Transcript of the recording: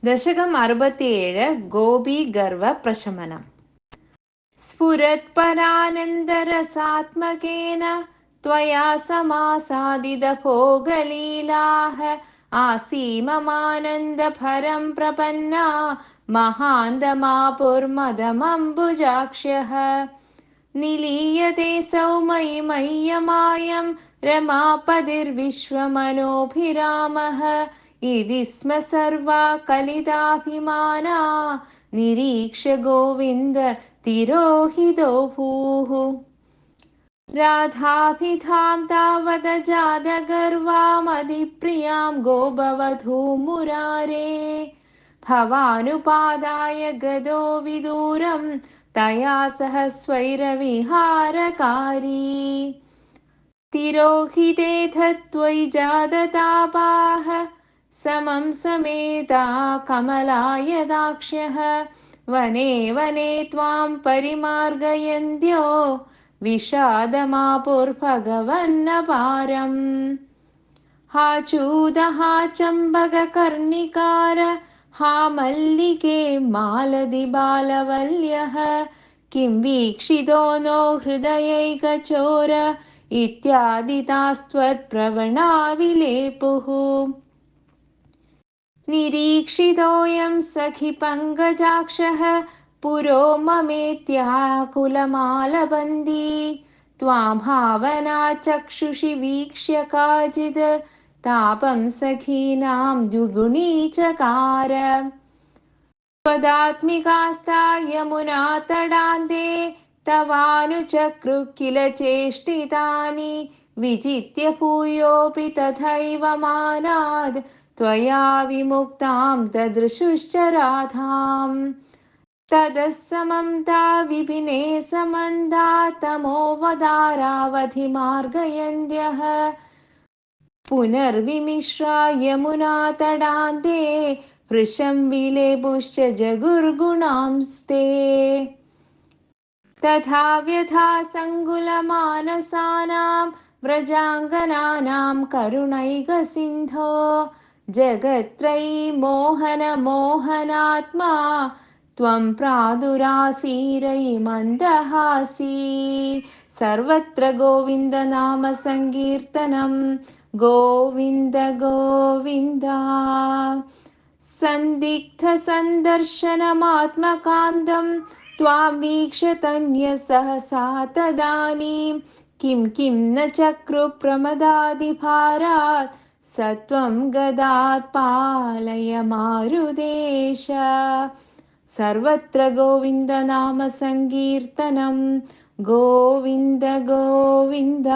दशकम् 67 गोपीगर्वप्रशमनम्। स्फुरत्परानन्दरसात्मकेन त्वया समासादितभोगलीलाः आसीममानन्दभरं प्रपन्ना महान्तमापुर्मदमम्बुजाक्ष्यः निलीयते सौमयि मह्यमायं रमापतिर्विश्वमनोभिरामः इति स्म सर्वा कलिताभिमाना निरीक्ष्य गोविन्द तिरोहितो भूः। राधाभिधां तावद जातगर्वामधिप्रियां गोपवधूमुरारे भवानुपादाय गदो विदूरं तया सह स्वैरविहारकारी तिरोहिते त्वयि जाततापाः समं समेता कमलायदाक्ष्यः वने वने त्वां परिमार्गयन्त्यो विषादमापुर्भगवन्नपारम् हा चूद हा चम्बककर्णिकार हा मल्लिके मालदिबालवल्यः किं वीक्षितो नो हृदयैकचोर इत्यादितास्त्वत्प्रवणाविलेपुः निरीक्षितोऽयं सखि पङ्कजाक्षः पुरो ममेत्याकुलमालबन्दी त्वां भावना चक्षुषि वीक्ष्य काचित् तापं सखीनां द्विगुणीचकार त्वदात्मिकास्ता यमुनातडान्ते तवानुचक्रु किल चेष्टितानि विजित्य भूयोऽपि तथैव मानाद् त्वया विमुक्तां ददृशुश्च राधाम् ततः समं ता विपिने समन्दा तमोवदारावधिमार्गयन्त्यः पुनर्विमिश्रा यमुनातडान्ते वृषं विलेपुश्च जगुर्गुणांस्ते तथा व्यथा सङ्कुलमानसानां व्रजाङ्गनानां करुणैकसिन्धो जगत्त्रयी मोहनमोहनात्मा त्वं प्रादुरासीरयि मन्दहासी सर्वत्र गोविन्दनाम सङ्कीर्तनं गोविन्द गोविन्द सन्दिग्धसन्दर्शनमात्मकान्तं त्वां वीक्षतन्यसहसा तदानीं किं किं न चक्रुप्रमदादिभारात् स त्वं गदात् पालय मारुदेश सर्वत्र गोविन्दनाम सङ्कीर्तनं गोविन्द गोविन्द।